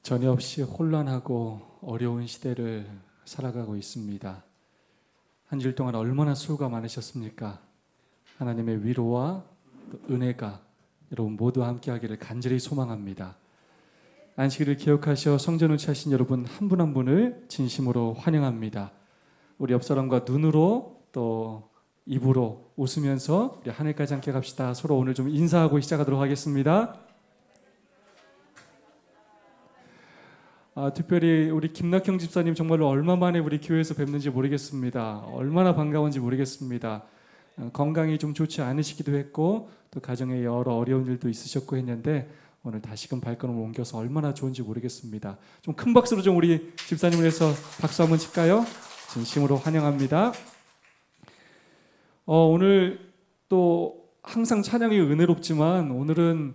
전혀 없이 혼란하고 어려운 시대를 살아가고 있습니다. 한 주일 동안 얼마나 수고가 많으셨습니까? 하나님의 위로와 또 은혜가 여러분 모두 함께하기를 간절히 소망합니다. 안식일을 기억하셔 성전을 찾으신 여러분 한 분 한 분을 진심으로 환영합니다. 우리 옆 사람과 눈으로 또 입으로 웃으면서 우리 하늘까지 함께 갑시다. 서로 오늘 좀 인사하고 시작하도록 하겠습니다. 특별히 우리 김낙형 집사님 정말로 얼마 만에 우리 교회에서 뵙는지 모르겠습니다. 얼마나 반가운지 모르겠습니다. 건강이 좀 좋지 않으시기도 했고 또 가정에 여러 어려운 일도 있으셨고 했는데 오늘 다시금 발걸음을 옮겨서 얼마나 좋은지 모르겠습니다. 좀 큰 박수로 좀 우리 집사님을 해서 박수 한번 칠까요? 진심으로 환영합니다. 오늘 또 항상 찬양이 은혜롭지만 오늘은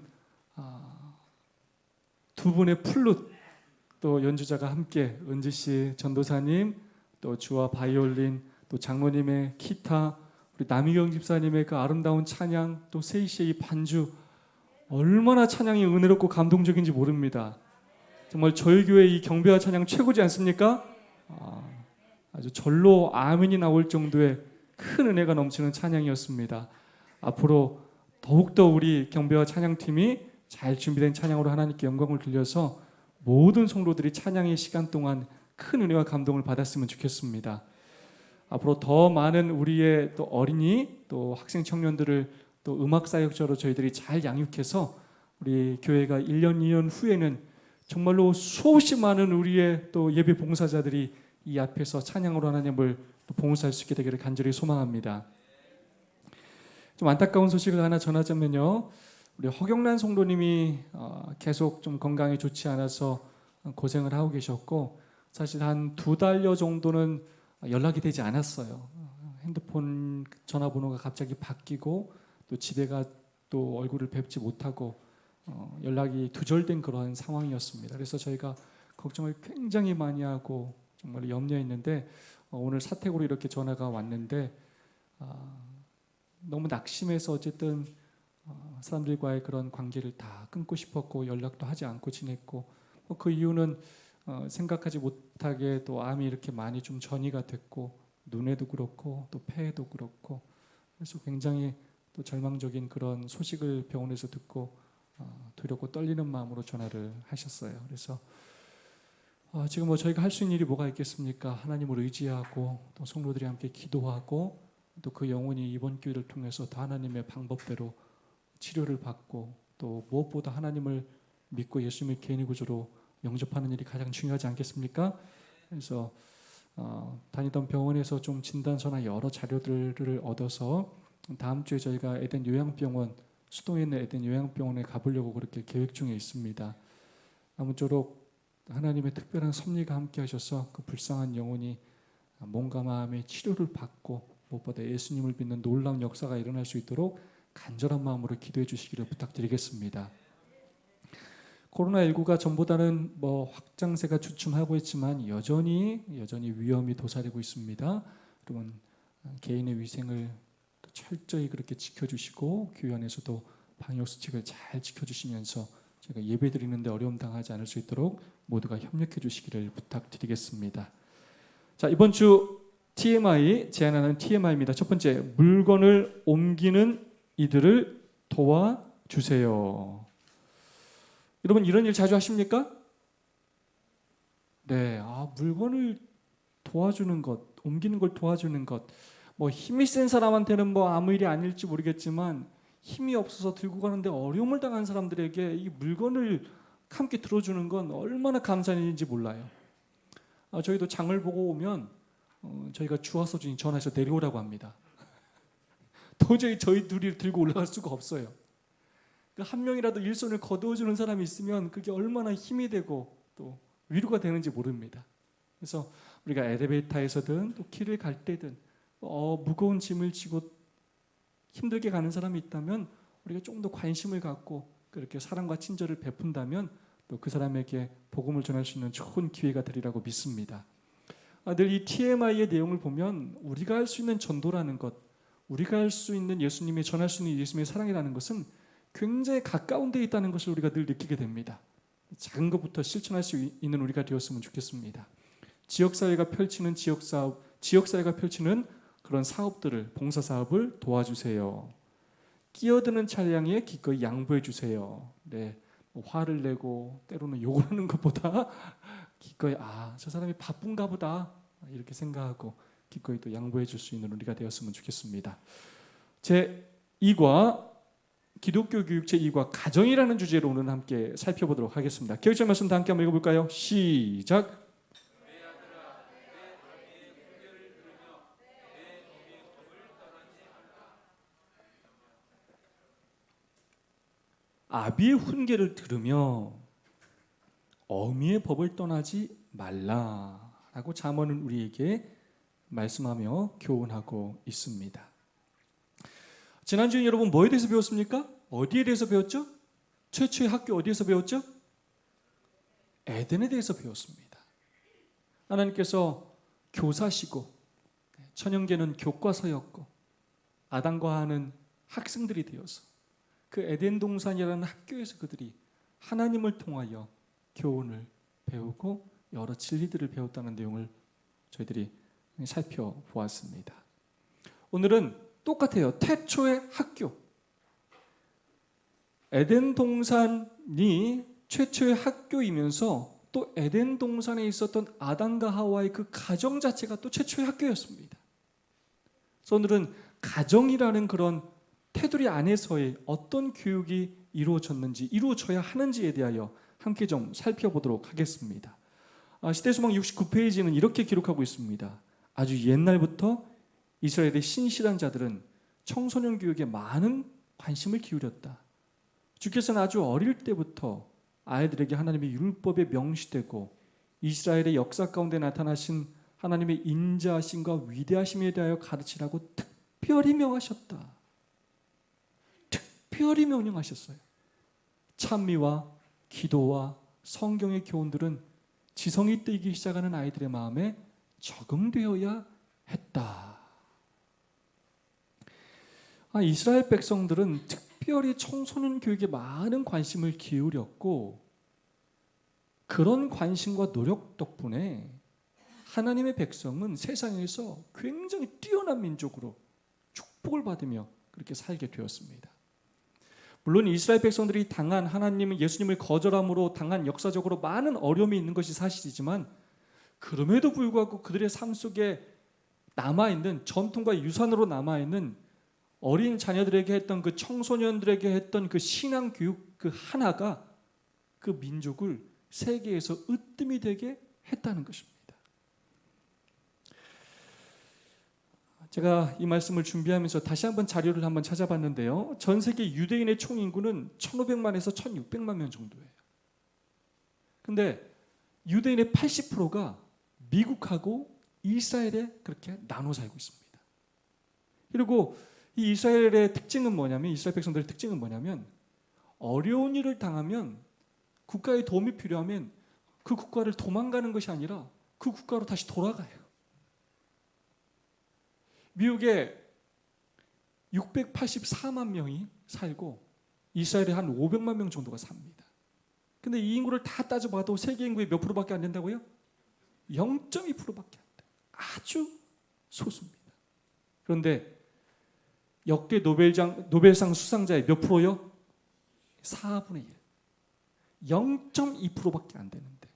두 분의 플룻 또 연주자가 함께 은지씨 전도사님 또 주와 바이올린 또 장로님의 기타 우리 남희경 집사님의 그 아름다운 찬양 또 세이씨의 이 반주 얼마나 찬양이 은혜롭고 감동적인지 모릅니다. 정말 저희 교회 이 경배와 찬양 최고지 않습니까? 아주 절로 아멘이 나올 정도의 큰 은혜가 넘치는 찬양이었습니다. 앞으로 더욱더 우리 경배와 찬양팀이 잘 준비된 찬양으로 하나님께 영광을 돌려서 모든 성도들이 찬양의 시간 동안 큰 은혜와 감동을 받았으면 좋겠습니다. 앞으로 더 많은 우리의 또 어린이 또 학생 청년들을 또 음악 사역자로 저희들이 잘 양육해서 우리 교회가 1년 2년 후에는 정말로 수없이 많은 우리의 또 예배 봉사자들이 이 앞에서 찬양으로 하나님을 또 봉사할 수 있게 되기를 간절히 소망합니다. 좀 안타까운 소식을 하나 전하자면요. 우리 허경란 성도님이 계속 좀 건강이 좋지 않아서 고생을 하고 계셨고 사실 한 2달여 정도는 연락이 되지 않았어요. 핸드폰 전화번호가 갑자기 바뀌고 또 집에가 또 얼굴을 뵙지 못하고 연락이 두절된 그러한 상황이었습니다. 그래서 저희가 걱정을 굉장히 많이 하고 정말 염려했는데 오늘 사택으로 이렇게 전화가 왔는데 너무 낙심해서 어쨌든 사람들과의 그런 관계를 다 끊고 싶었고 연락도 하지 않고 지냈고 그 이유는 생각하지 못하게 또 암이 이렇게 많이 좀 전이가 됐고 눈에도 그렇고 또 폐에도 그렇고 그래서 굉장히 또 절망적인 그런 소식을 병원에서 듣고 두렵고 떨리는 마음으로 전화를 하셨어요. 그래서 지금 뭐 저희가 할 수 있는 일이 뭐가 있겠습니까? 하나님을 의지하고 또 성도들이 함께 기도하고 또 그 영혼이 이번 기회를 통해서 더 하나님의 방법대로 치료를 받고 또 무엇보다 하나님을 믿고 예수님을 개인의 구주로 영접하는 일이 가장 중요하지 않겠습니까? 그래서 다니던 병원에서 좀 진단서나 여러 자료들을 얻어서 다음 주에 저희가 에덴 요양병원 수도에 있는 에덴 요양병원에 가보려고 그렇게 계획 중에 있습니다. 아무쪼록 하나님의 특별한 섭리가 함께 하셔서 그 불쌍한 영혼이 몸과 마음의 치료를 받고 무엇보다 예수님을 믿는 놀라운 역사가 일어날 수 있도록 간절한 마음으로 기도해 주시기를 부탁드리겠습니다. 코로나19가 전보다는 뭐 확장세가 주춤하고 있지만 여전히 위험이 도사리고 있습니다. 여러분 개인의 위생을 철저히 그렇게 지켜주시고 교회 안에서도 방역수칙을 잘 지켜주시면서 제가 예배드리는데 어려움 당하지 않을 수 있도록 모두가 협력해 주시기를 부탁드리겠습니다. 자, 이번 주 TMI 제안하는 TMI입니다. 첫 번째, 물건을 옮기는 이들을 도와주세요. 여러분 이런 일 자주 하십니까? 네, 물건을 도와주는 것, 옮기는 걸 도와주는 것. 뭐 힘이 센 사람한테는 뭐 아무 일이 아닐지 모르겠지만 힘이 없어서 들고 가는데 어려움을 당한 사람들에게 이 물건을 함께 들어주는 건 얼마나 감사한 일인지 몰라요. 저희도 장을 보고 오면 저희가 주하소진이 전화해서 내려오라고 합니다. 도저히 저희 둘이 들고 올라갈 수가 없어요. 한 명이라도 일손을 거두어주는 사람이 있으면 그게 얼마나 힘이 되고 또 위로가 되는지 모릅니다. 그래서 우리가 엘리베이터에서든 또 길을 갈 때든 무거운 짐을 지고 힘들게 가는 사람이 있다면 우리가 좀 더 관심을 갖고 그렇게 사랑과 친절을 베푼다면 또 그 사람에게 복음을 전할 수 있는 좋은 기회가 되리라고 믿습니다. 늘 이 TMI의 내용을 보면 우리가 할 수 있는 전도라는 것, 우리가 할 수 있는 예수님의 전할 수 있는 예수님의 사랑이라는 것은 굉장히 가까운 데 있다는 것을 우리가 늘 느끼게 됩니다. 작은 것부터 실천할 수 있는 우리가 되었으면 좋겠습니다. 지역사회가 펼치는 지역사업, 지역사회가 펼치는 그런 사업들을, 봉사사업을 도와주세요. 끼어드는 차량에 기꺼이 양보해 주세요. 네, 뭐 화를 내고 때로는 욕을 하는 것보다 기꺼이 저 사람이 바쁜가 보다 이렇게 생각하고 기꺼이 또 양보해 줄 수 있는 우리가 되었으면 좋겠습니다. 제 2과 기독교 교육 제 2과 가정이라는 주제로 오늘 함께 살펴보도록 하겠습니다. 교육자 말씀 다 함께 한번 읽어볼까요? 시작. 아비의 훈계를 들으며 어미의 법을 떠나지 말라라고 잠언은 우리에게 말씀하며 교훈하고 있습니다. 지난주에 여러분 뭐에 대해서 배웠습니까? 어디에 대해서 배웠죠? 최초의 학교 어디에서 배웠죠? 에덴에 대해서 배웠습니다. 하나님께서 교사시고 천연계는 교과서였고 아담과 하는 학생들이 되어서 그 에덴 동산이라는 학교에서 그들이 하나님을 통하여 교훈을 배우고 여러 진리들을 배웠다는 내용을 저희들이 살펴보았습니다. 오늘은 똑같아요. 태초의 학교. 에덴 동산이 최초의 학교이면서 또 에덴 동산에 있었던 아담과 하와의 그 가정 자체가 또 최초의 학교였습니다. 그래서 오늘은 가정이라는 그런 테두리 안에서의 어떤 교육이 이루어졌는지, 이루어져야 하는지에 대하여 함께 좀 살펴보도록 하겠습니다. 시대소망 69페이지는 이렇게 기록하고 있습니다. 아주 옛날부터 이스라엘의 신실한 자들은 청소년 교육에 많은 관심을 기울였다. 주께서는 아주 어릴 때부터 아이들에게 하나님의 율법에 명시되고 이스라엘의 역사 가운데 나타나신 하나님의 인자하심과 위대하심에 대하여 가르치라고 특별히 명하셨다. 특별히 명령하셨어요. 찬미와 기도와 성경의 교훈들은 지성이 뜨기 시작하는 아이들의 마음에 적응되어야 했다. 이스라엘 백성들은 특별히 청소년 교육에 많은 관심을 기울였고 그런 관심과 노력 덕분에 하나님의 백성은 세상에서 굉장히 뛰어난 민족으로 축복을 받으며 그렇게 살게 되었습니다. 물론 이스라엘 백성들이 당한 하나님 예수님을 거절함으로 당한 역사적으로 많은 어려움이 있는 것이 사실이지만 그럼에도 불구하고 그들의 삶 속에 남아있는 전통과 유산으로 남아있는 어린 자녀들에게 했던 그 청소년들에게 했던 그 신앙 교육 그 하나가 그 민족을 세계에서 으뜸이 되게 했다는 것입니다. 제가 이 말씀을 준비하면서 다시 한번 자료를 한번 찾아봤는데요. 전 세계 유대인의 총 인구는 1,500만에서 1,600만 명 정도예요. 근데 유대인의 80%가 미국하고 이스라엘에 그렇게 나눠 살고 있습니다. 그리고 이 이스라엘의 특징은 뭐냐면 이스라엘 백성들의 특징은 뭐냐면 어려운 일을 당하면 국가의 도움이 필요하면 그 국가를 도망가는 것이 아니라 그 국가로 다시 돌아가요. 미국에 684만 명이 살고 이스라엘에 한 500만 명 정도가 삽니다. 근데 이 인구를 다 따져봐도 세계 인구의 몇 프로밖에 안 된다고요? 0.2%밖에 안 돼요. 아주 소수입니다. 그런데 역대 노벨상 수상자의 몇 프로요? 4분의 1. 0.2%밖에 안 되는데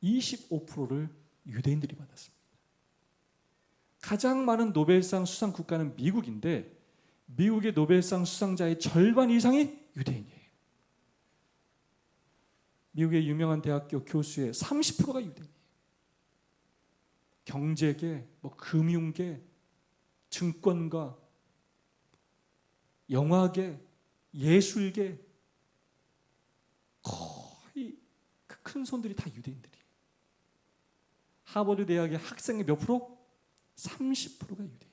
25%를 유대인들이 받았습니다. 가장 많은 노벨상 수상 국가는 미국인데 미국의 노벨상 수상자의 절반 이상이 유대인이에요. 미국의 유명한 대학교 교수의 30%가 유대인이에요. 경제계, 금융계, 증권가, 영화계, 예술계 거의 그 큰 손들이 다 유대인들이에요. 하버드 대학의 학생의 몇 프로? 30%가 유대인.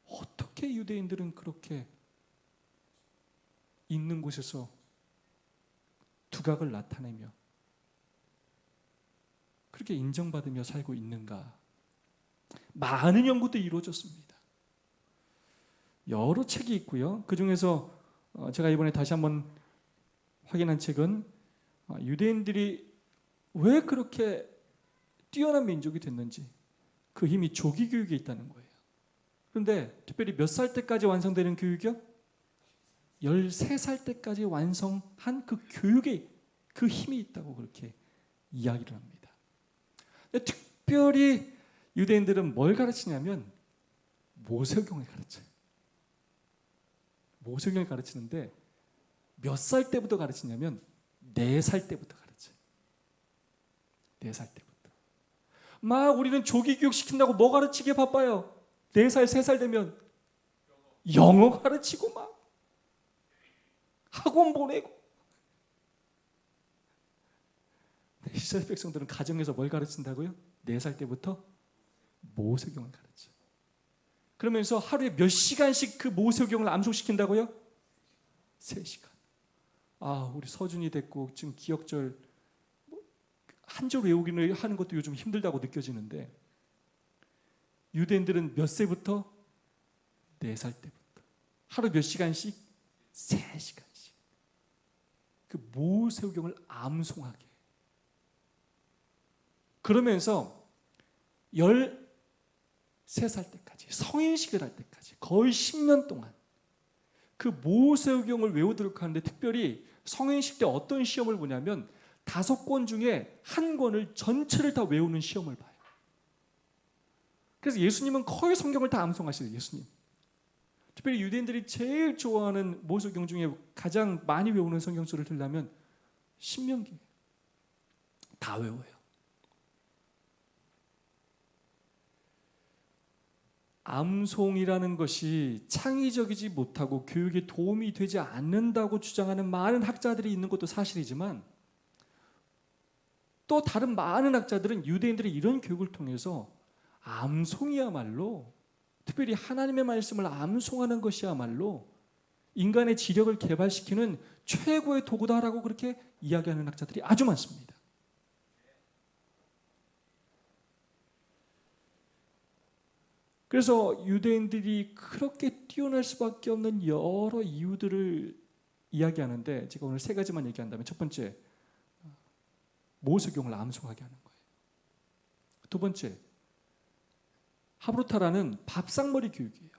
어떻게 유대인들은 그렇게 있는 곳에서 두각을 나타내며 그렇게 인정받으며 살고 있는가? 많은 연구도 이루어졌습니다. 여러 책이 있고요. 그 중에서 제가 이번에 다시 한번 확인한 책은 유대인들이 왜 그렇게 뛰어난 민족이 됐는지 그 힘이 조기 교육에 있다는 거예요. 그런데 특별히 몇 살 때까지 완성되는 교육이요? 13살 때까지 완성한 그 교육에 그 힘이 있다고 그렇게 이야기를 합니다. 근데 특별히 유대인들은 뭘 가르치냐면 모세오경을 가르쳐요. 모세오경을 가르치는데 몇 살 때부터 가르치냐면 4살 때부터 가르쳐요. 4살 때부터. 막 우리는 조기 교육 시킨다고 뭐 가르치기에 바빠요. 4살, 3살 되면 영어 가르치고 막 학원 보내고. 이스라엘 백성들은 가정에서 뭘 가르친다고요? 4살 때부터 모세오경을 가르쳐요. 그러면서 하루에 몇 시간씩 그 모세오경을 암송시킨다고요? 3시간. 우리 서준이 됐고 지금 기억절 한 절 외우기를 하는 것도 요즘 힘들다고 느껴지는데 유대인들은 몇 세부터? 4살 때부터 하루 몇 시간씩? 3시간씩 그 모세오경을 암송하게. 그러면서 13살 때까지 성인식을 할 때까지 거의 10년 동안 그 모세오경을 외우도록 하는데 특별히 성인식 때 어떤 시험을 보냐면 5권 중에 한 권을 전체를 다 외우는 시험을 봐요. 그래서 예수님은 거의 성경을 다 암송하시대요. 예수님. 특별히 유대인들이 제일 좋아하는 모세오경 중에 가장 많이 외우는 성경서를 들려면 신명기예요. 다 외워요. 암송이라는 것이 창의적이지 못하고 교육에 도움이 되지 않는다고 주장하는 많은 학자들이 있는 것도 사실이지만 또 다른 많은 학자들은 유대인들이 이런 교육을 통해서 암송이야말로 특별히 하나님의 말씀을 암송하는 것이야말로 인간의 지력을 개발시키는 최고의 도구다라고 그렇게 이야기하는 학자들이 아주 많습니다. 그래서 유대인들이 그렇게 뛰어날 수밖에 없는 여러 이유들을 이야기하는데 제가 오늘 3가지만 얘기한다면 첫 번째, 모세오경을 암송하게 하는 거예요. 두 번째, 하브루타라는 밥상머리 교육이에요.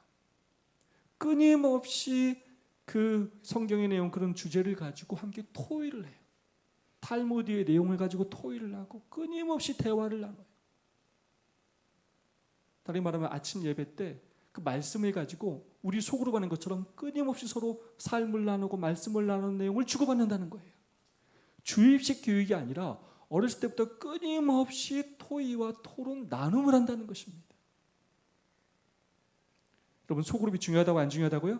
끊임없이 그 성경의 내용 그런 주제를 가지고 함께 토의를 해요. 탈무드의 내용을 가지고 토의를 하고 끊임없이 대화를 나눠요. 다시 말하면 아침 예배 때 그 말씀을 가지고 우리 속으로 가는 것처럼 끊임없이 서로 삶을 나누고 말씀을 나누는 내용을 주고받는다는 거예요. 주입식 교육이 아니라 어렸을 때부터 끊임없이 토의와 토론, 나눔을 한다는 것입니다. 여러분, 소그룹이 중요하다고 안 중요하다고요?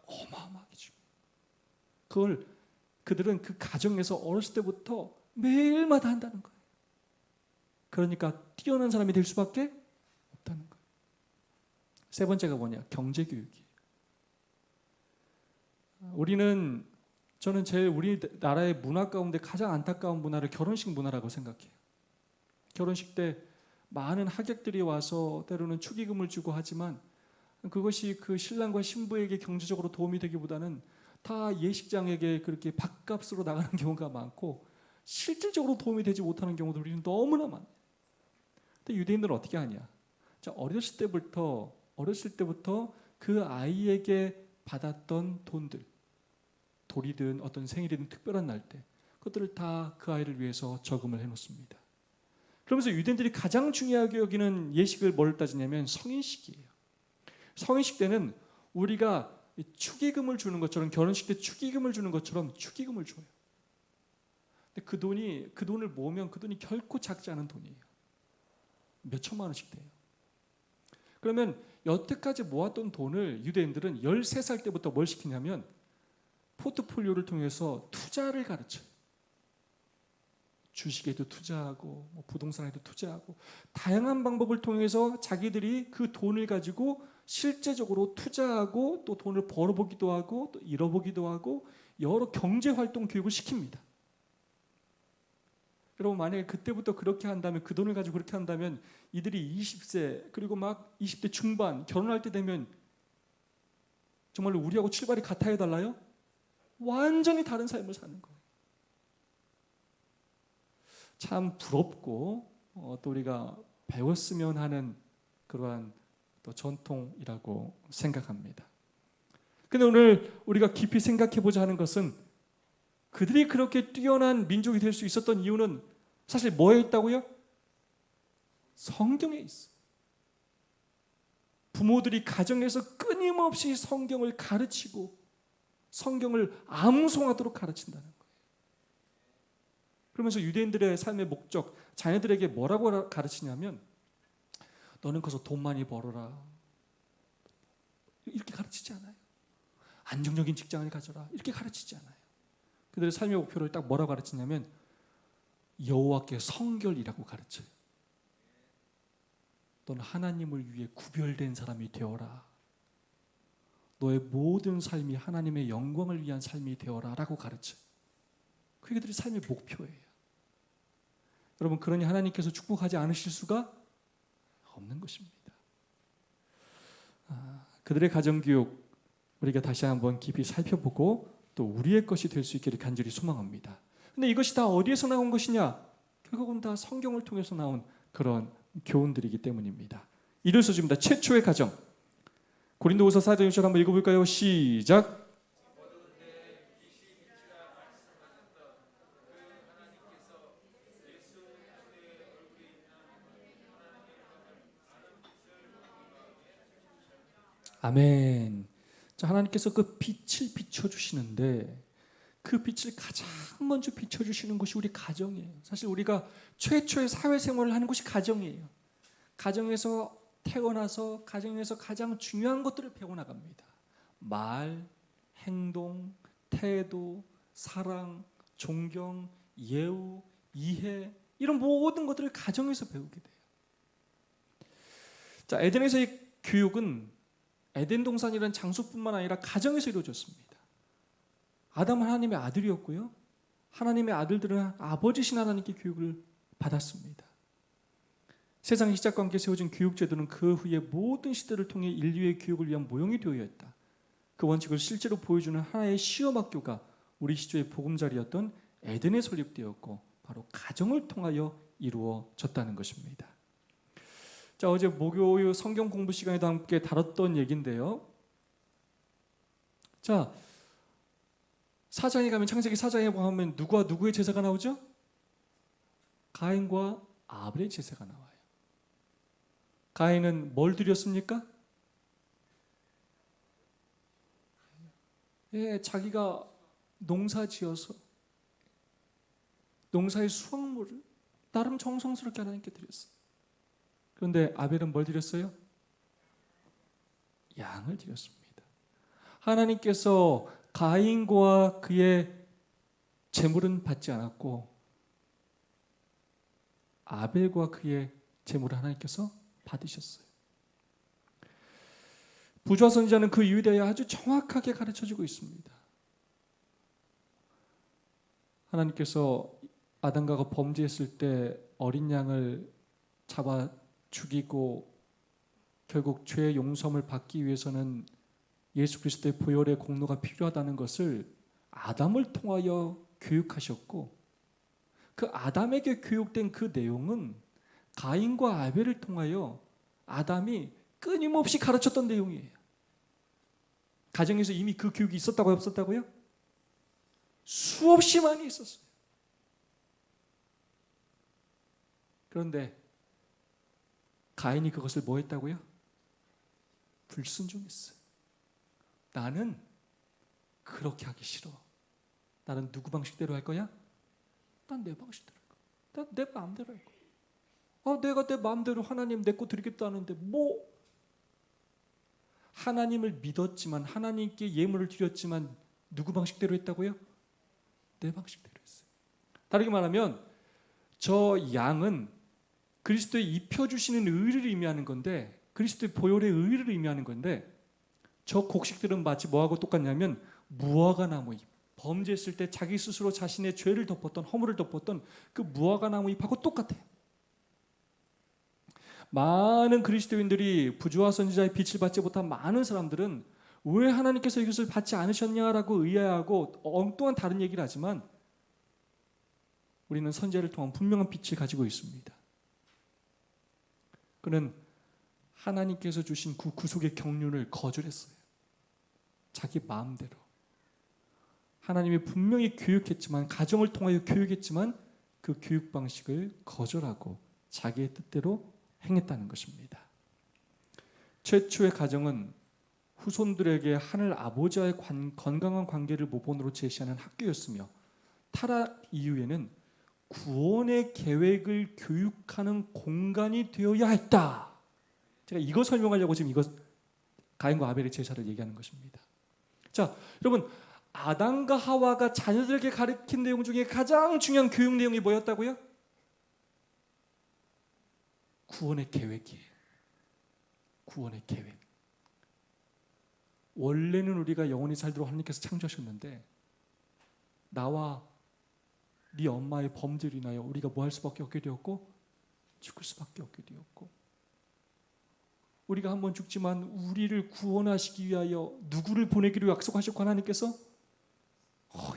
어마어마하게 중요해요. 그걸 그들은 그 가정에서 어렸을 때부터 매일마다 한다는 거예요. 그러니까 뛰어난 사람이 될 수밖에 없다는 거예요. 3번째가 뭐냐? 경제교육이에요. 저는 제일 우리나라의 문화 가운데 가장 안타까운 문화를 결혼식 문화라고 생각해요. 결혼식 때 많은 하객들이 와서 때로는 축의금을 주고 하지만 그것이 그 신랑과 신부에게 경제적으로 도움이 되기보다는 다 예식장에게 그렇게 밥값으로 나가는 경우가 많고 실질적으로 도움이 되지 못하는 경우들이 너무나 많아요. 근데 유대인들은 어떻게 하냐? 자, 어렸을 때부터 그 아이에게 받았던 돈들, 돌이든 어떤 생일이든 특별한 날 때 그것들을 다 그 아이를 위해서 저금을 해놓습니다. 그러면서 유대인들이 가장 중요하게 여기는 예식을 뭘 따지냐면 성인식이에요. 성인식 때는 우리가 축의금을 주는 것처럼 결혼식 때 축의금을 주는 것처럼 축의금을 줘요. 근데 그 돈을 모으면 그 돈이 결코 작지 않은 돈이에요. 몇 천만 원씩 돼요. 그러면 여태까지 모았던 돈을 유대인들은 13살 때부터 뭘 시키냐면 포트폴리오를 통해서 투자를 가르쳐요. 주식에도 투자하고 부동산에도 투자하고 다양한 방법을 통해서 자기들이 그 돈을 가지고 실제적으로 투자하고 또 돈을 벌어보기도 하고 또 잃어보기도 하고 여러 경제활동 교육을 시킵니다. 여러분, 만약에 그때부터 그렇게 한다면, 그 돈을 가지고 그렇게 한다면 이들이 20세 그리고 막 20대 중반 결혼할 때 되면 정말로 우리하고 출발이 같아야 달라요? 완전히 다른 삶을 사는 거예요. 참 부럽고 또 우리가 배웠으면 하는 그러한 또 전통이라고 생각합니다. 근데 오늘 우리가 깊이 생각해 보자 하는 것은 그들이 그렇게 뛰어난 민족이 될 수 있었던 이유는 사실 뭐에 있다고요? 성경에 있어. 부모들이 가정에서 끊임없이 성경을 가르치고 성경을 암송하도록 가르친다는 거예요. 그러면서 유대인들의 삶의 목적, 자녀들에게 뭐라고 가르치냐면 너는 커서 돈 많이 벌어라. 이렇게 가르치지 않아요. 안정적인 직장을 가져라. 이렇게 가르치지 않아요. 그들의 삶의 목표를 딱 뭐라고 가르치냐면 여호와께 성결이라고 가르쳐요. 너는 하나님을 위해 구별된 사람이 되어라. 너의 모든 삶이 하나님의 영광을 위한 삶이 되어라 라고 가르쳐요. 그게 그들의 삶의 목표예요. 여러분, 그러니 하나님께서 축복하지 않으실 수가 없는 것입니다. 그들의 가정교육 우리가 다시 한번 깊이 살펴보고 또 우리의 것이 될 수 있기를 간절히 소망합니다. 근데 이것이 다 어디에서 나온 것이냐? 결국은 다 성경을 통해서 나온 그런 교훈들이기 때문입니다. 이를 써줍니다. 최초의 가정. 고린도후서 4장 6절 한번 읽어볼까요? 시작. 아멘. 자, 하나님께서 그 빛을 비춰주시는데 그 빛을 가장 먼저 비춰주시는 것이 우리 가정이에요. 사실 우리가 최초의 사회생활을 하는 것이 가정이에요. 가정에서 태어나서 가정에서 가장 중요한 것들을 배워나갑니다. 말, 행동, 태도, 사랑, 존경, 예우, 이해 이런 모든 것들을 가정에서 배우게 돼요. 자, 에덴에서의 교육은 에덴 동산이라는 장소뿐만 아니라 가정에서 이루어졌습니다. 아담은 하나님의 아들이었고요. 하나님의 아들들은 아버지신 하나님께 교육을 받았습니다. 세상의 시작과 함께 세워진 교육제도는 그 후에 모든 시대를 통해 인류의 교육을 위한 모형이 되어야 했다. 그 원칙을 실제로 보여주는 하나의 시험학교가 우리 시조의 보금자리였던 에덴에 설립되었고 바로 가정을 통하여 이루어졌다는 것입니다. 자, 어제 목요일 성경 공부 시간에도 함께 다뤘던 얘기인데요. 자, 사장에 가면 창세기 4장에 보면 누구와 누구의 제사가 나오죠? 가인과 아벨의 제사가 나와요. 가인은 뭘 드렸습니까? 자기가 농사 지어서 농사의 수확물을 나름 정성스럽게 하나님께 드렸어요. 그런데 아벨은 뭘 드렸어요? 양을 드렸습니다. 하나님께서 가인과 그의 제물은 받지 않았고 아벨과 그의 제물을 하나님께서 받으셨어요. 부조와 선지자는 그 이유에 대해 아주 정확하게 가르쳐주고 있습니다. 하나님께서 아담과 범죄했을 때 어린 양을 잡아 죽이고 결국 죄의 용서함을 받기 위해서는 예수 그리스도의 보혈의 공로가 필요하다는 것을 아담을 통하여 교육하셨고 그 아담에게 교육된 그 내용은 가인과 아벨을 통하여 아담이 끊임없이 가르쳤던 내용이에요. 가정에서 이미 그 교육이 있었다고요? 없었다고요? 수없이 많이 있었어요. 그런데 가인이 그것을 뭐 했다고요? 불순종했어요. 나는 그렇게 하기 싫어. 나는 누구 방식대로 할 거야? 난 내 방식대로 할 거야. 난 내 마음대로 할 거야. 내가 내 마음대로 하나님 내 거 드리겠다 하는데 뭐 하나님을 믿었지만 하나님께 예물을 드렸지만 누구 방식대로 했다고요? 내 방식대로 했어요. 다르게 말하면 저 양은 그리스도의 입혀주시는 의를 의미하는 건데 그리스도의 보혈의 의를 의미하는 건데 저 곡식들은 마치 뭐하고 똑같냐면 무화과 나무 잎, 범죄했을 때 자기 스스로 자신의 죄를 덮었던 허물을 덮었던 그 무화과 나무 잎하고 똑같아요. 많은 그리스도인들이 부조와 선지자의 빛을 받지 못한 많은 사람들은 왜 하나님께서 이것을 받지 않으셨냐라고 의아해하고 엉뚱한 다른 얘기를 하지만 우리는 선지자를 통한 분명한 빛을 가지고 있습니다. 그는 하나님께서 주신 그 구속의 경륜을 거절했어요. 자기 마음대로. 하나님이 분명히 교육했지만, 가정을 통하여 교육했지만 그 교육 방식을 거절하고 자기의 뜻대로 행했다는 것입니다. 최초의 가정은 후손들에게 하늘 아버지와의 건강한 관계를 모본으로 제시하는 학교였으며, 타락 이후에는 구원의 계획을 교육하는 공간이 되어야 했다. 제가 이거 설명하려고 지금 이거 가인과 아벨의 제사를 얘기하는 것입니다. 자, 여러분, 아담과 하와가 자녀들에게 가르친 내용 중에 가장 중요한 교육 내용이 뭐였다고요? 구원의 계획이에요. 구원의 계획. 원래는 우리가 영원히 살도록 하나님께서 창조하셨는데, 나와 네 엄마의 범죄로 인하여 우리가 뭐 할 수밖에 없게 되었고, 죽을 수밖에 없게 되었고, 우리가 한번 죽지만 우리를 구원하시기 위하여 누구를 보내기로 약속하셨고, 하나님께서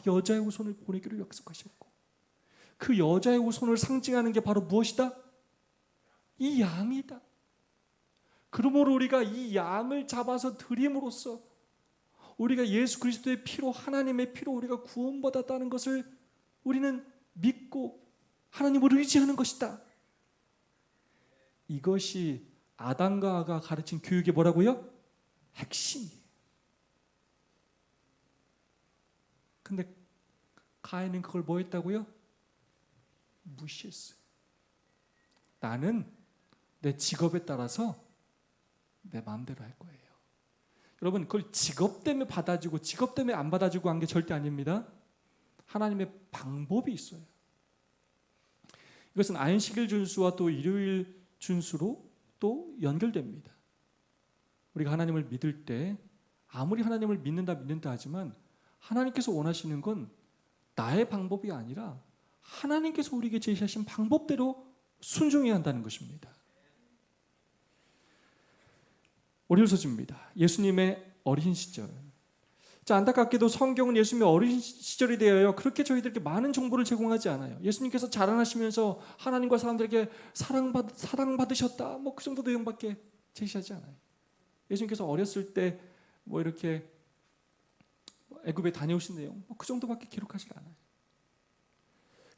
여자의 후손을 보내기로 약속하셨고, 그 여자의 후손을 상징하는 게 바로 무엇이다? 이 양이다. 그러므로 우리가 이 양을 잡아서 드림으로써 우리가 예수 그리스도의 피로, 하나님의 피로 우리가 구원받았다는 것을 우리는 믿고 하나님을 의지하는 것이다. 이것이 아담과 하가 가르친 교육이 뭐라고요? 핵심이에요. 근데 가인은 그걸 뭐 했다고요? 무시했어요. 나는 내 직업에 따라서 내 마음대로 할 거예요. 여러분, 그걸 직업 때문에 받아주고 직업 때문에 안 받아주고 한 게 절대 아닙니다. 하나님의 방법이 있어요. 이것은 안식일 준수와 또 일요일 준수로 또 연결됩니다. 우리가 하나님을 믿을 때 아무리 하나님을 믿는다 하지만 하나님께서 원하시는 건 나의 방법이 아니라 하나님께서 우리에게 제시하신 방법대로 순종해야 한다는 것입니다. 오리오서지입니다. 예수님의 어린 시절. 자, 안타깝게도 성경은 예수님의 어린 시절에 대하여 그렇게 저희들에게 많은 정보를 제공하지 않아요. 예수님께서 자라나시면서 하나님과 사람들에게 사랑받으셨다, 뭐 그 정도 내용밖에 제시하지 않아요. 예수님께서 어렸을 때 뭐 이렇게 애굽에 다녀오신 내용, 뭐 그 정도밖에 기록하지 않아요.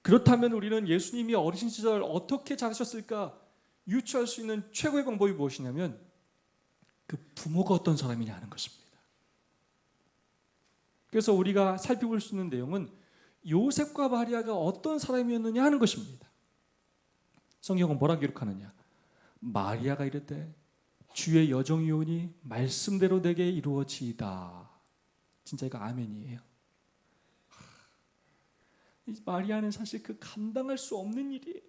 그렇다면 우리는 예수님이 어린 시절 어떻게 자라셨을까 유추할 수 있는 최고의 방법이 무엇이냐면 그 부모가 어떤 사람이냐 하는 것입니다. 그래서 우리가 살펴볼 수 있는 내용은 요셉과 마리아가 어떤 사람이었느냐 하는 것입니다. 성경은 뭐라 기록하느냐? 마리아가 이르되 주의 여정이 오니 말씀대로 내게 이루어지이다. 진짜 이거 아멘이에요. 이 마리아는 사실 그 감당할 수 없는 일이에요.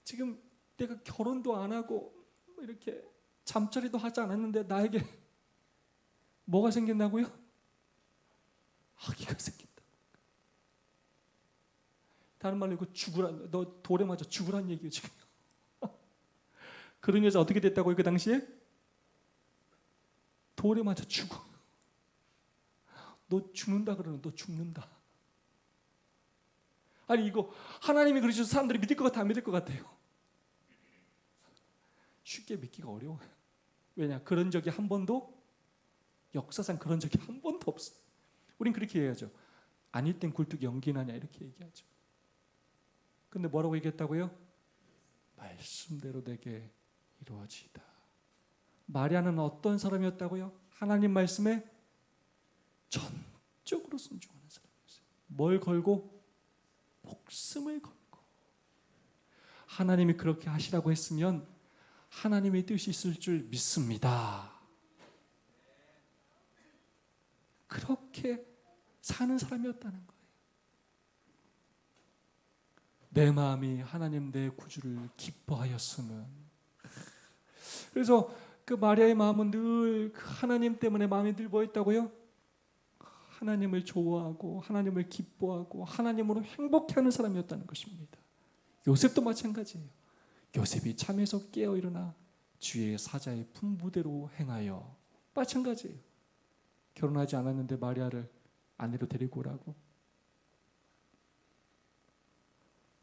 지금 내가 결혼도 안 하고 이렇게 잠자리도 하지 않았는데 나에게 뭐가 생긴다고요? 아기가 생긴다. 다른 말로 이거 죽으란, 너 돌에 맞아 죽으란 얘기예요 지금. 그런 여자 어떻게 됐다고요 그 당시에? 돌에 맞아 죽어. 너 죽는다 그러는, 너 죽는다. 아니 이거 하나님이 그러셔서 사람들이 믿을 것 같아 안 믿을 것 같아요? 쉽게 믿기가 어려워요. 왜냐? 그런 적이 한 번도, 역사상 그런 적이 한 번도 없어요. 우린 그렇게 얘기하죠. 아닐 땐 굴뚝이 연기나냐 이렇게 얘기하죠. 근데 뭐라고 얘기했다고요? 말씀대로 내게 이루어지이다. 마리아는 어떤 사람이었다고요? 하나님 말씀에 전적으로 순종하는 사람이었어요. 뭘 걸고? 목숨을 걸고. 하나님이 그렇게 하시라고 했으면 하나님의 뜻이 있을 줄 믿습니다. 그렇게 사는 사람이었다는 거예요. 내 마음이 하나님 내 구주를 기뻐하였으면. 그래서 그 마리아의 마음은 늘 하나님 때문에 마음이 늘 뭐였다고요? 하나님을 좋아하고 하나님을 기뻐하고 하나님으로 행복해하는 사람이었다는 것입니다. 요셉도 마찬가지예요. 요셉이 잠에서 깨어 일어나 주의 사자의 분부대로 행하여. 마찬가지예요. 결혼하지 않았는데 마리아를 아내로 데리고 오라고.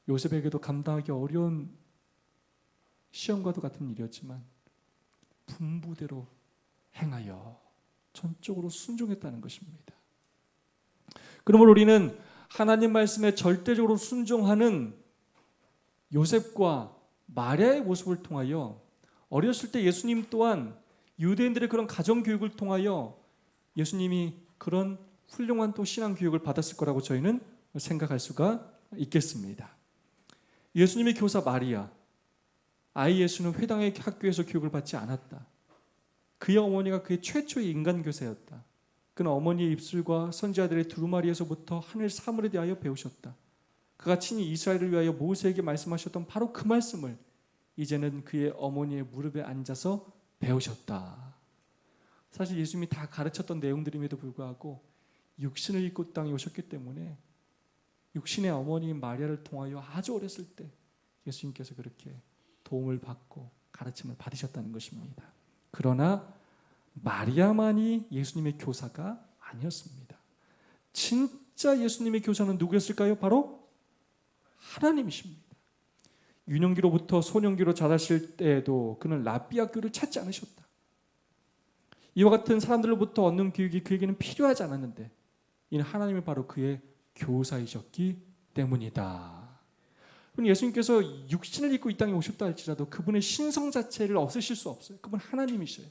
요셉에게도 감당하기 어려운 시험과도 같은 일이었지만 분부대로 행하여 전적으로 순종했다는 것입니다. 그러므로 우리는 하나님 말씀에 절대적으로 순종하는 요셉과 마리아의 모습을 통하여 어렸을 때 예수님 또한 유대인들의 그런 가정교육을 통하여 예수님이 그런 훌륭한 또 신앙교육을 받았을 거라고 저희는 생각할 수가 있겠습니다. 예수님의 교사 마리아, 아이 예수는 회당의 학교에서 교육을 받지 않았다. 그의 어머니가 그의 최초의 인간 교사였다. 그는 어머니의 입술과 선지자들의 두루마리에서부터 하늘 사물에 대하여 배우셨다. 그가 친히 이스라엘을 위하여 모세에게 말씀하셨던 바로 그 말씀을 이제는 그의 어머니의 무릎에 앉아서 배우셨다. 사실 예수님이 다 가르쳤던 내용들임에도 불구하고 육신을 입고 땅에 오셨기 때문에 육신의 어머니인 마리아를 통하여 아주 어렸을 때 예수님께서 그렇게 도움을 받고 가르침을 받으셨다는 것입니다. 그러나 마리아만이 예수님의 교사가 아니었습니다. 진짜 예수님의 교사는 누구였을까요? 바로 하나님이십니다. 유년기로부터 소년기로 자라실 때에도 그는 랍비 학교를 찾지 않으셨다. 이와 같은 사람들로부터 얻는 교육이 그에게는 필요하지 않았는데 이는 하나님이 바로 그의 교사이셨기 때문이다. 예수님께서 육신을 입고 이 땅에 오셨다 할지라도 그분의 신성 자체를 없애실 수 없어요. 그분 하나님이셔요.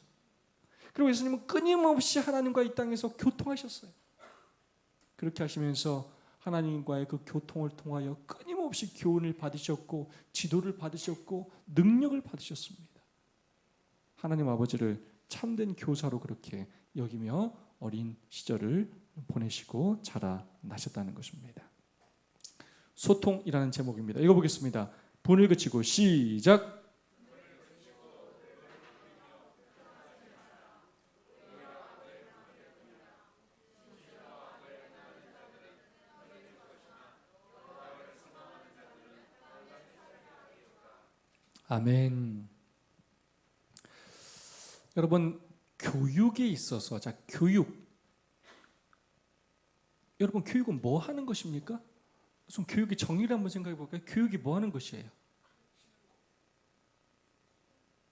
그리고 예수님은 끊임없이 하나님과 이 땅에서 교통하셨어요. 그렇게 하시면서 하나님과의 그 교통을 통하여 끊임없이 교훈을 받으셨고 지도를 받으셨고 능력을 받으셨습니다. 하나님 아버지를 참된 교사로 그렇게 여기며 어린 시절을 보내시고 자라나셨다는 것입니다. 소통이라는 제목입니다. 읽어보겠습니다. 분을 그치고 시작. 아멘. 여러분, 교육에 있어서 여러분 교육은 뭐 하는 것입니까? 좀 교육의 정의를 한번 생각해 볼까요? 교육이 뭐 하는 것이에요?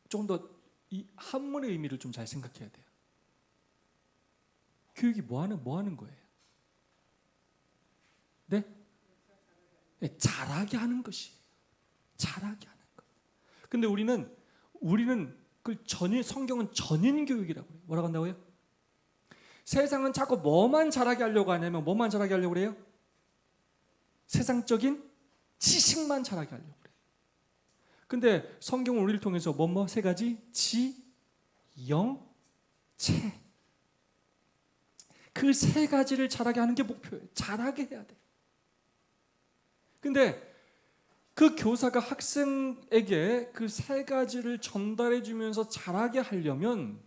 조금 더 이 한문의 의미를 좀 잘 생각해야 돼요. 교육이 뭐 하는 거예요? 네? 네, 잘하게 하는 것이에요. 잘하게 하는 것. 근데 우리는 그 성경은 전인 교육이라고 해요. 뭐라고 한다고요? 세상은 자꾸 뭐만 잘하게 하려고 하냐면 뭐만 잘하게 하려고 그래요? 세상적인 지식만 잘하게 하려고 그래요. 근데 성경은 우리를 통해서 세 가지 지, 영, 체. 그 세 가지를 잘하게 하는 게 목표예요. 잘하게 해야 돼요. 근데 그 교사가 학생에게 그 세 가지를 전달해 주면서 잘하게 하려면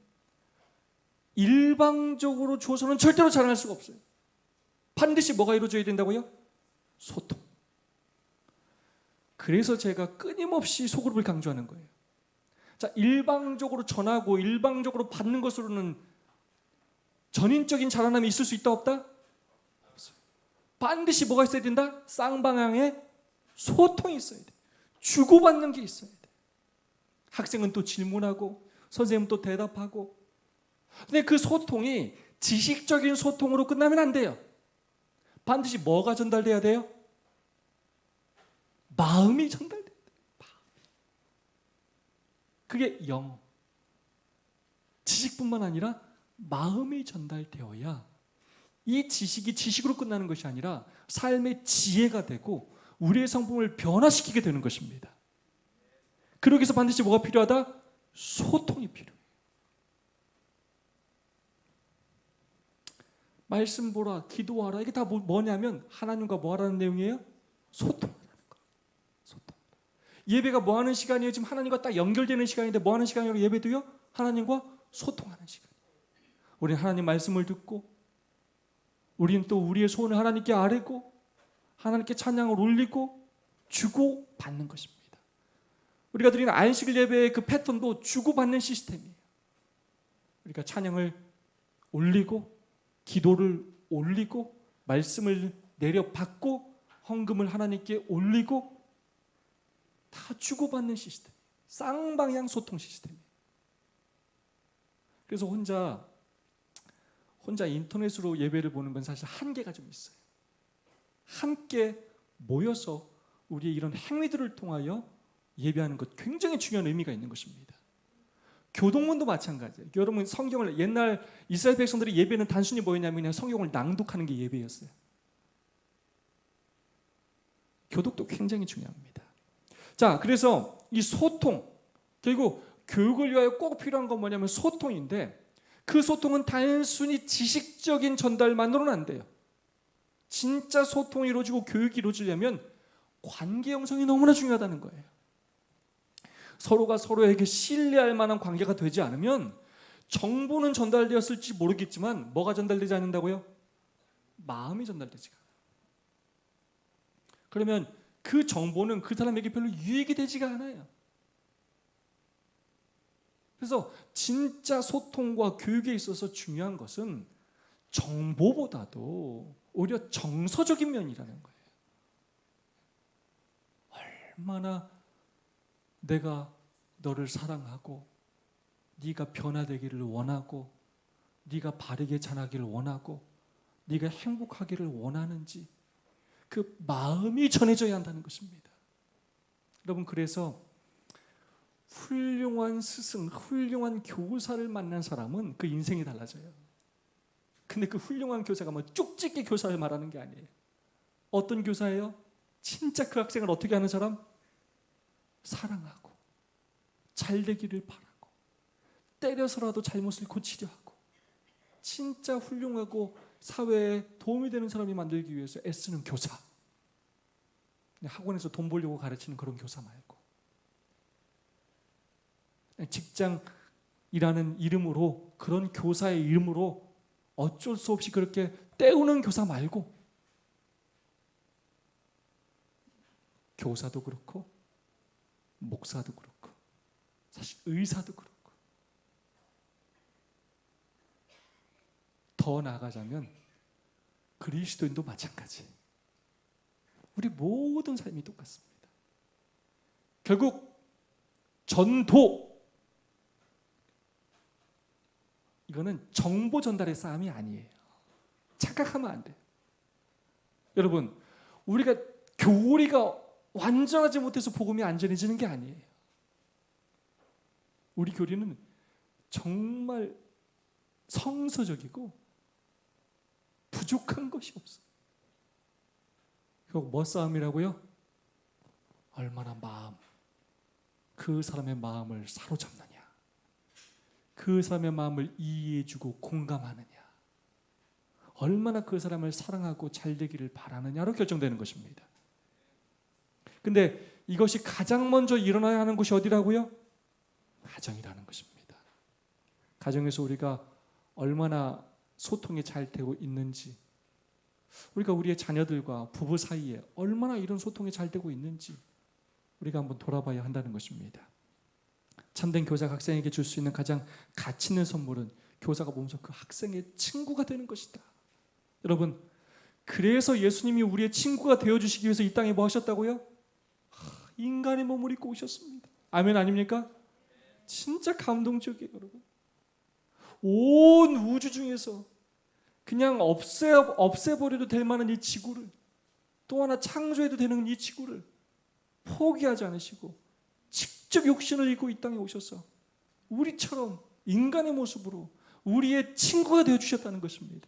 일방적으로 줘서는 절대로 잘할 수가 없어요. 반드시 뭐가 이루어져야 된다고요? 소통. 그래서 제가 끊임없이 소그룹을 강조하는 거예요. 자, 일방적으로 전하고 일방적으로 받는 것으로는 전인적인 자라남이 있을 수 있다 없다? 없어요. 반드시 뭐가 있어야 된다? 쌍방향의 소통이 있어야 돼. 주고받는 게 있어야 돼. 학생은 또 질문하고 선생님은 또 대답하고. 근데 그 소통이 지식적인 소통으로 끝나면 안 돼요. 반드시 뭐가 전달돼야 돼요? 마음이 전달돼야 돼요. 그게 영. 지식뿐만 아니라 마음이 전달되어야 이 지식이 지식으로 끝나는 것이 아니라 삶의 지혜가 되고 우리의 성품을 변화시키게 되는 것입니다. 그러기 위해서 반드시 뭐가 필요하다? 소통이 필요해요. 말씀 보라, 기도하라. 이게 다 뭐냐면 하나님과 뭐 하라는 내용이에요? 소통하라는 거. 소통. 예배가 뭐 하는 시간이에요? 지금 하나님과 딱 연결되는 시간인데 뭐 하는 시간이에요? 예배도요? 하나님과 소통하는 시간. 우리는 하나님 말씀을 듣고 우리는 또 우리의 소원을 하나님께 아뢰고 하나님께 찬양을 올리고 주고 받는 것입니다. 우리가 드리는 안식일 예배의 그 패턴도 주고받는 시스템이에요. 우리가 찬양을 올리고 기도를 올리고 말씀을 내려받고 헌금을 하나님께 올리고 다 주고받는 시스템, 쌍방향 소통 시스템이에요. 그래서 혼자 인터넷으로 예배를 보는 건 사실 한계가 좀 있어요. 함께 모여서 우리의 이런 행위들을 통하여 예배하는 것 굉장히 중요한 의미가 있는 것입니다. 교동문도 마찬가지예요. 여러분 성경을 옛날 이스라엘 백성들의 예배는 단순히 뭐였냐면 그냥 성경을 낭독하는 게 예배였어요. 교독도 굉장히 중요합니다. 자, 그래서 이 소통, 결국 교육을 위하여 꼭 필요한 건 뭐냐면 소통인데 그 소통은 단순히 지식적인 전달만으로는 안 돼요. 진짜 소통이 이루어지고 교육이 이루어지려면 관계 형성이 너무나 중요하다는 거예요. 서로가 서로에게 신뢰할 만한 관계가 되지 않으면 정보는 전달되었을지 모르겠지만 뭐가 전달되지 않는다고요? 마음이 전달되지가 않아요. 그러면 그 정보는 그 사람에게 별로 유익이 되지가 않아요. 그래서 진짜 소통과 교육에 있어서 중요한 것은 정보보다도 오히려 정서적인 면이라는 거예요. 얼마나 내가 너를 사랑하고 네가 변화되기를 원하고 네가 바르게 자라기를 원하고 네가 행복하기를 원하는지 그 마음이 전해져야 한다는 것입니다. 여러분, 그래서 훌륭한 스승, 훌륭한 교사를 만난 사람은 그 인생이 달라져요. 근데 그 훌륭한 교사가 뭐 쪽집게 교사를 말하는 게 아니에요. 어떤 교사예요? 진짜 그 학생을 어떻게 하는 사람? 사랑하고 잘 되기를 바라고 때려서라도 잘못을 고치려 하고 진짜 훌륭하고 사회에 도움이 되는 사람이 만들기 위해서 애쓰는 교사. 학원에서 돈 벌려고 가르치는 그런 교사 말고 직장 일하는 이름으로 그런 교사의 이름으로 어쩔 수 없이 그렇게 때우는 교사 말고 교사도 그렇고 목사도 그렇고 사실 의사도 그렇고 더 나아가자면 그리스도인도 마찬가지. 우리 모든 삶이 똑같습니다. 결국 전도, 이거는 정보 전달의 싸움이 아니에요. 착각하면 안 돼요. 여러분, 우리가 교리가 완전하지 못해서 복음이 안 전해지는 게 아니에요. 우리 교리는 정말 성서적이고 부족한 것이 없어요. 결국 뭐 싸움이라고요? 얼마나 그 사람의 마음을 사로잡느냐, 그 사람의 마음을 이해해주고 공감하느냐, 얼마나 그 사람을 사랑하고 잘 되기를 바라느냐로 결정되는 것입니다. 근데 이것이 가장 먼저 일어나야 하는 곳이 어디라고요? 가정이라는 것입니다. 가정에서 우리가 얼마나 소통이 잘 되고 있는지, 우리가 우리의 자녀들과 부부 사이에 얼마나 이런 소통이 잘 되고 있는지 우리가 한번 돌아봐야 한다는 것입니다. 참된 교사가 학생에게 줄 수 있는 가장 가치 있는 선물은 교사가 보면서 그 학생의 친구가 되는 것이다. 여러분, 그래서 예수님이 우리의 친구가 되어주시기 위해서 이 땅에 뭐 하셨다고요? 인간의 몸을 입고 오셨습니다. 아멘 아닙니까? 진짜 감동적이에요. 여러분, 온 우주 중에서 그냥 없애버려도 될 만한 이 지구를, 또 하나 창조해도 되는 이 지구를 포기하지 않으시고 직접 육신을 입고 이 땅에 오셔서 우리처럼 인간의 모습으로 우리의 친구가 되어주셨다는 것입니다.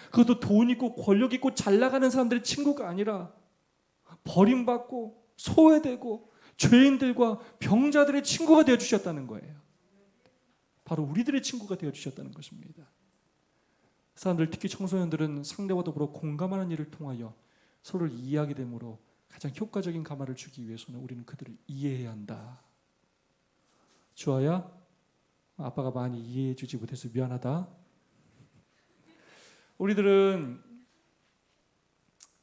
그것도 돈 있고 권력 있고 잘 나가는 사람들의 친구가 아니라 버림받고 소외되고 죄인들과 병자들의 친구가 되어주셨다는 거예요. 바로 우리들의 친구가 되어주셨다는 것입니다. 사람들, 특히 청소년들은 상대와 더불어 공감하는 일을 통하여 서로를 이해하게 되므로 가장 효과적인 감화를 주기 위해서는 우리는 그들을 이해해야 한다. 주아야, 아빠가 많이 이해해 주지 못해서 미안하다. 우리들은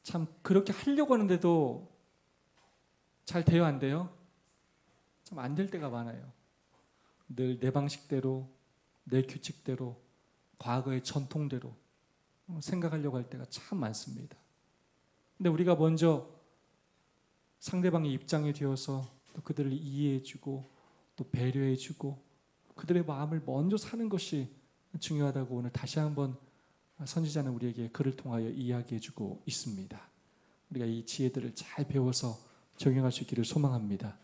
참 그렇게 하려고 하는데도 잘 돼요, 안 돼요? 참 안 될 때가 많아요. 늘 내 방식대로, 내 규칙대로, 과거의 전통대로 생각하려고 할 때가 참 많습니다. 근데 우리가 먼저 상대방의 입장에 되어서 또 그들을 이해해주고 또 배려해주고 그들의 마음을 먼저 사는 것이 중요하다고 오늘 다시 한번 선지자는 우리에게 그를 통하여 이야기해주고 있습니다. 우리가 이 지혜들을 잘 배워서 적용할 수 있기를 소망합니다.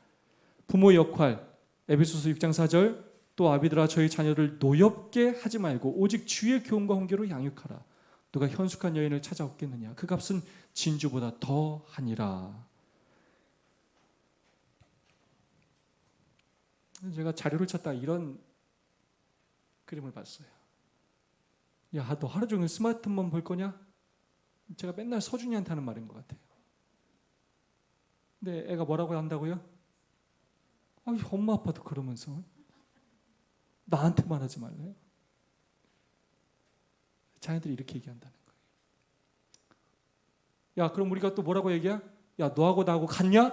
부모 역할, 에베소서 6장 4절, 또 아비들아 저희 자녀를 노엽게 하지 말고 오직 주의 교훈과 훈계로 양육하라. 누가 현숙한 여인을 찾아오겠느냐? 그 값은 진주보다 더하니라. 제가 자료를 찾다가 이런 그림을 봤어요. 야, 너 하루 종일 스마트폰 볼 거냐? 제가 맨날 서준이한테 하는 말인 것 같아요. 근데 애가 뭐라고 한다고요? 엄마 아빠도 그러면서 나한테만 하지 말래? 자녀들이 이렇게 얘기한다는 거예요. 야, 그럼 우리가 또 뭐라고 얘기해? 야, 너하고 나하고 같냐?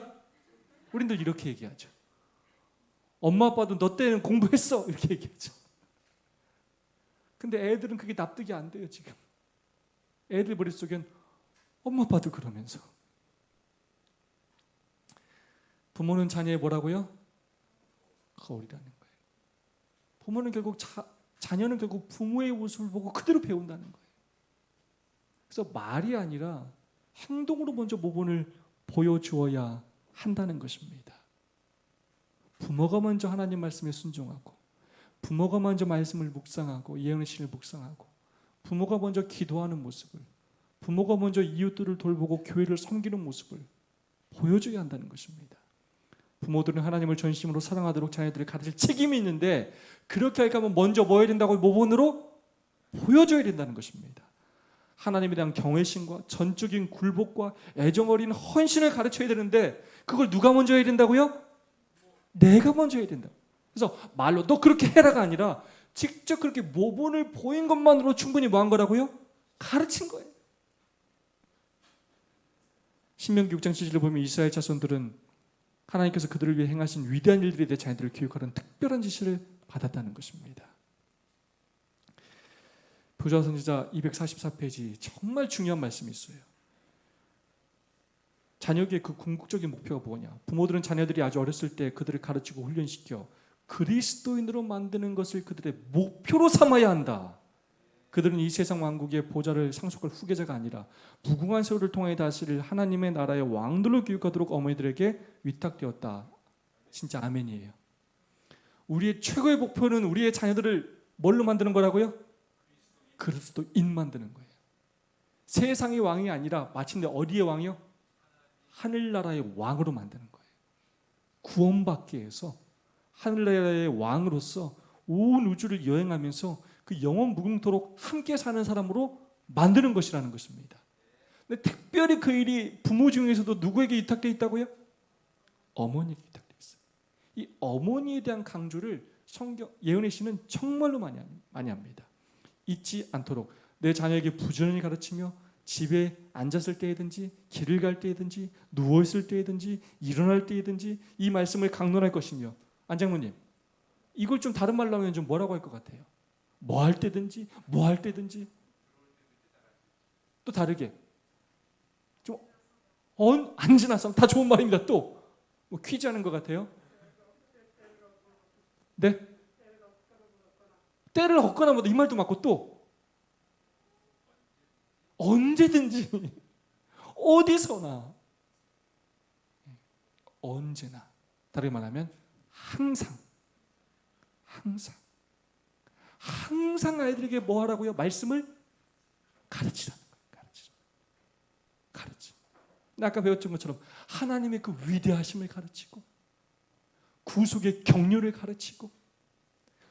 우린들 이렇게 얘기하죠. 엄마 아빠도 너 때는 공부했어 이렇게 얘기하죠. 근데 애들은 그게 납득이 안 돼요. 지금 애들 머릿속엔 엄마 아빠도 그러면서. 부모는 자녀의 뭐라고요? 거울이라는 거예요. 부모는 결국 자녀는 결국 부모의 모습을 보고 그대로 배운다는 거예요. 그래서 말이 아니라 행동으로 먼저 모범을 보여주어야 한다는 것입니다. 부모가 먼저 하나님 말씀에 순종하고, 부모가 먼저 말씀을 묵상하고 예언의 신을 묵상하고, 부모가 먼저 기도하는 모습을, 부모가 먼저 이웃들을 돌보고 교회를 섬기는 모습을 보여줘야 한다는 것입니다. 부모들은 하나님을 전심으로 사랑하도록 자녀들을 가르칠 책임이 있는데, 그렇게 하려면 먼저 뭐 해야 된다고? 모범으로 보여줘야 된다는 것입니다. 하나님에 대한 경외심과 전적인 굴복과 애정 어린 헌신을 가르쳐야 되는데, 그걸 누가 먼저 해야 된다고요? 내가 먼저 해야 된다. 그래서 말로 너 그렇게 해라가 아니라 직접 그렇게 모범을 보인 것만으로 충분히 뭐 한 거라고요? 가르친 거예요. 신명기 6장 7절을 보면 이스라엘 자손들은 하나님께서 그들을 위해 행하신 위대한 일들에 대해 자녀들을 교육하는 특별한 지시를 받았다는 것입니다. 부자 선지자 244페이지 정말 중요한 말씀이 있어요. 자녀에게 그 궁극적인 목표가 뭐냐? 부모들은 자녀들이 아주 어렸을 때 그들을 가르치고 훈련시켜 그리스도인으로 만드는 것을 그들의 목표로 삼아야 한다. 그들은 이 세상 왕국의 보좌를 상속할 후계자가 아니라 무궁한 세월을 통해 다스릴 하나님의 나라의 왕들로 교육하도록 어머니들에게 위탁되었다. 진짜 아멘이에요. 우리의 최고의 목표는 우리의 자녀들을 뭘로 만드는 거라고요? 그리스도인 만드는 거예요. 세상의 왕이 아니라 마침내 어디의 왕이요? 하늘나라의 왕으로 만드는 거예요. 구원받게 해서 하늘나라의 왕으로서 온 우주를 여행하면서 그 영원 무궁토록 함께 사는 사람으로 만드는 것이라는 것입니다. 근데 특별히 그 일이 부모 중에서도 누구에게 위탁되어 있다고요? 어머니에게 위탁되어 있어요. 이 어머니에 대한 강조를 성경 예언의 시는 정말로 많이 합니다. 잊지 않도록 내 자녀에게 부지런히 가르치며 집에 앉았을 때이든지 길을 갈 때이든지 누워있을 때이든지 일어날 때이든지 이 말씀을 강론할 것이며, 안장모님 이걸 좀 다른 말로 하면 좀 뭐라고 할 것 같아요? 뭐 할 때든지 뭐 할 때든지 또 다르게 좀 안 지나서 다 좋은 말입니다. 또 뭐 퀴즈 하는 것 같아요. 네? 때를 얻거나 뭐 이 말도 맞고 또 언제든지 어디서나 언제나, 다르게 말하면 항상 아이들에게 뭐 하라고요? 말씀을 가르치라는 거예요. 가르치. 아까 배웠던 것처럼 하나님의 그 위대하심을 가르치고 구속의 격려를 가르치고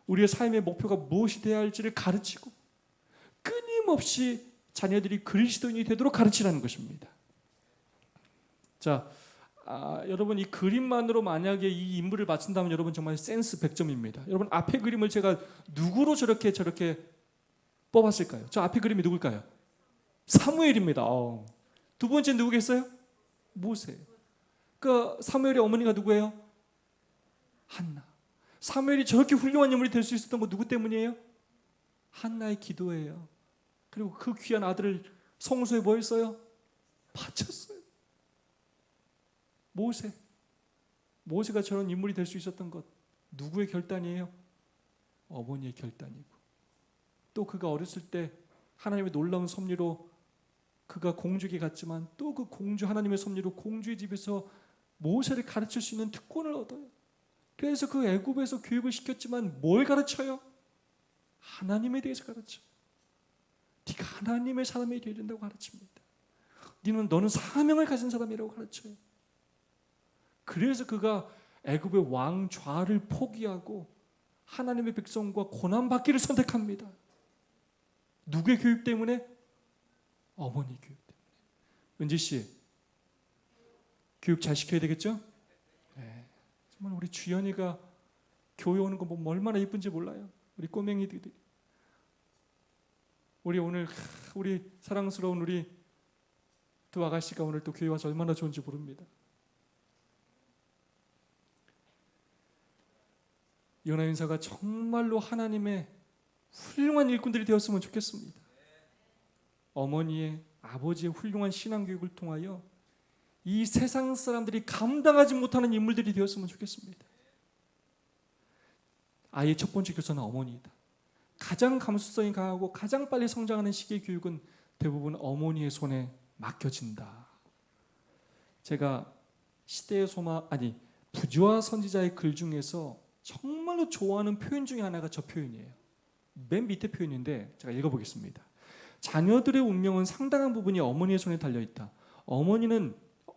우리의 삶의 목표가 무엇이 되어야 할지를 가르치고 끊임없이 자녀들이 그리스도인이 되도록 가르치라는 것입니다. 자, 여러분 이 그림만으로 만약에 이 인물을 맞춘다면 여러분 정말 센스 100점입니다. 여러분 앞에 그림을 제가 누구로 저렇게 뽑았을까요? 저 앞에 그림이 누굴까요? 사무엘입니다. 두 번째 누구겠어요? 모세. 그 사무엘의 어머니가 누구예요? 한나. 사무엘이 저렇게 훌륭한 인물이 될 수 있었던 거 누구 때문이에요? 한나의 기도예요. 그리고 그 귀한 아들을 성소에 뭐 했어요? 바쳤어요. 모세가 저런 인물이 될 수 있었던 것 누구의 결단이에요? 어머니의 결단이고, 또 그가 어렸을 때 하나님의 놀라운 섭리로 그가 공주에게 갔지만 또 그 공주, 하나님의 섭리로 공주의 집에서 모세를 가르칠 수 있는 특권을 얻어요. 그래서 그 애굽에서 교육을 시켰지만 뭘 가르쳐요? 하나님에 대해서 가르쳐. 네가 하나님의 사람이 되어야 된다고 가르칩니다. 너는 사명을 가진 사람이라고 가르쳐요. 그래서 그가 애굽의 왕좌를 포기하고 하나님의 백성과 고난받기를 선택합니다. 누구의 교육 때문에? 어머니 교육 때문에. 은지 씨, 교육 잘 시켜야 되겠죠? 네. 정말 우리 주연이가 교회 오는 거 보면 얼마나 예쁜지 몰라요. 우리 꼬맹이들이. 우리 사랑스러운 우리 두 아가씨가 오늘 또 교회 와서 얼마나 좋은지 모릅니다. 연하윤사가 정말로 하나님의 훌륭한 일꾼들이 되었으면 좋겠습니다. 어머니의, 아버지의 훌륭한 신앙교육을 통하여 이 세상 사람들이 감당하지 못하는 인물들이 되었으면 좋겠습니다. 아이의 첫 번째 교사는 어머니이다. 가장 감수성이 강하고 가장 빨리 성장하는 시기의 교육은 대부분 어머니의 손에 맡겨진다. 제가 시대의 부조화 선지자의 글 중에서 정말로 좋아하는 표현 중에 하나가 저 표현이에요. 맨 밑에 표현인데 제가 읽어보겠습니다. 자녀들의 운명은 상당한 부분이 어머니의 손에 달려있다. 어머니는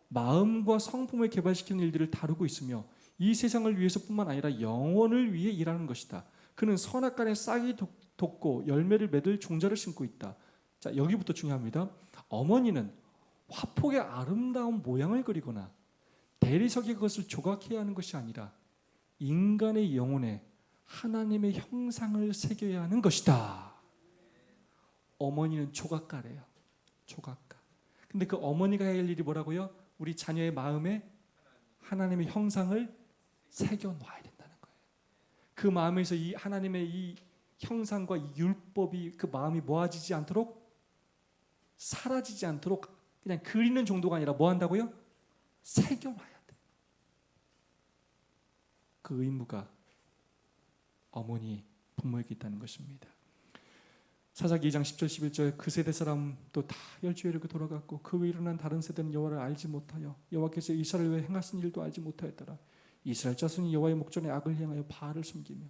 마음과 성품을 개발시키는 일들을 다루고 있으며 이 세상을 위해서뿐만 아니라 영혼을 위해 일하는 것이다. 그는 선악간에 싹이 돋고 열매를 맺을 종자를 심고 있다. 자, 여기부터 중요합니다. 어머니는 화폭의 아름다운 모양을 그리거나 대리석의 것을 조각해야 하는 것이 아니라 인간의 영혼에 하나님의 형상을 새겨야 하는 것이다. 어머니는 조각가래요. 조각가. 근데 그 어머니가 해야 할 일이 뭐라고요? 우리 자녀의 마음에 하나님의 형상을 새겨 놔야 된다는 거예요. 그 마음에서 이 하나님의 이 형상과 이 율법이 그 마음이 모아지지 않도록, 사라지지 않도록 그냥 그리는 정도가 아니라 뭐 한다고요? 새겨 놔야 돼. 그 의무가 어머니, 부모에게 있다는 것입니다. 사사기 2장 10절 11절 그 세대 사람도 다 열주해로 돌아갔고 그 위에 일어난 다른 세대는 여호와를 알지 못하여 여호와께서 이스라엘 외에 행하신 일도 알지 못하였더라. 이스라엘 자손이 여호와의 목전에 악을 행하여 바알을 섬기며.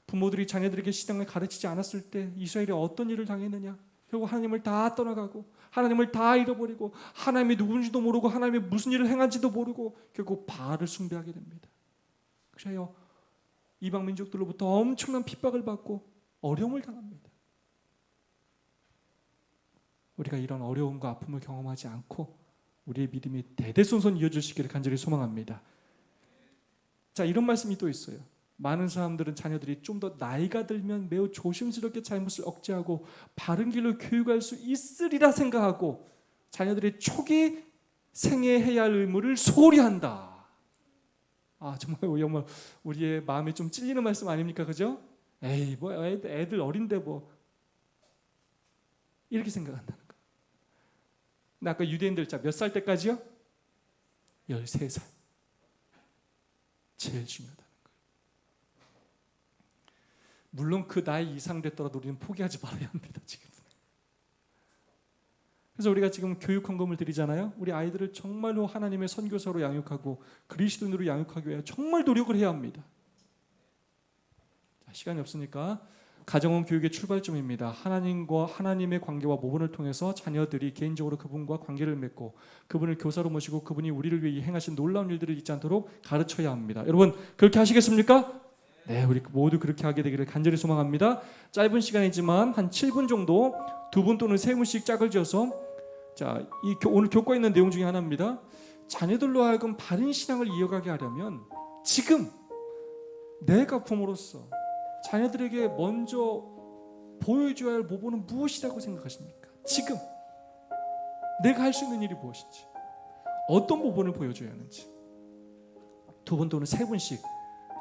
부모들이 자녀들에게 신앙을 가르치지 않았을 때 이스라엘이 어떤 일을 당했느냐? 결국 하나님을 다 떠나가고 하나님을 다 잃어버리고 하나님이 누군지도 모르고 하나님이 무슨 일을 행한지도 모르고 결국 바알을 숭배하게 됩니다. 그래요, 이방 민족들로부터 엄청난 핍박을 받고 어려움을 당합니다. 우리가 이런 어려움과 아픔을 경험하지 않고 우리의 믿음이 대대손손 이어지시기를 간절히 소망합니다. 자, 이런 말씀이 또 있어요. 많은 사람들은 자녀들이 좀 더 나이가 들면 매우 조심스럽게 잘못을 억제하고 바른 길로 교육할 수 있으리라 생각하고 자녀들의 초기 생애에 해야 할 의무를 소홀히 한다. 정말 우리의 마음에 좀 찔리는 말씀 아닙니까? 그죠? 에이, 뭐 애들 어린데 뭐 이렇게 생각한다는 거예요. 근데 아까 유대인들 몇 살 때까지요? 13살. 제일 중요하다는 거예요. 물론 그 나이 이상 됐더라도 우리는 포기하지 말아야 합니다. 지금. 그래서 우리가 지금 교육 헌금을 드리잖아요. 우리 아이들을 정말로 하나님의 선교사로 양육하고 그리스도인으로 양육하기 위해 정말 노력을 해야 합니다. 자, 시간이 없으니까 가정은 교육의 출발점입니다. 하나님과 하나님의 관계와 모본을 통해서 자녀들이 개인적으로 그분과 관계를 맺고 그분을 교사로 모시고 그분이 우리를 위해 행하신 놀라운 일들을 잊지 않도록 가르쳐야 합니다. 여러분 그렇게 하시겠습니까? 네, 우리 모두 그렇게 하게 되기를 간절히 소망합니다. 짧은 시간이지만 한 7분 정도 2분 또는 3분씩 짝을 지어서 오늘 교과에 있는 내용 중에 하나입니다. 자녀들로 하여금 바른 신앙을 이어가게 하려면 지금 내가 부모로서 자녀들에게 먼저 보여줘야 할 모본은 무엇이라고 생각하십니까? 지금 내가 할 수 있는 일이 무엇인지, 어떤 모본을 보여줘야 하는지 2분 또는 3분씩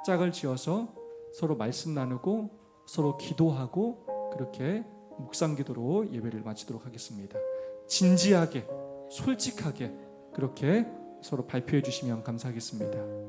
짝을 지어서 서로 말씀 나누고 서로 기도하고 그렇게 묵상 기도로 예배를 마치도록 하겠습니다. 진지하게 솔직하게 그렇게 서로 발표해 주시면 감사하겠습니다.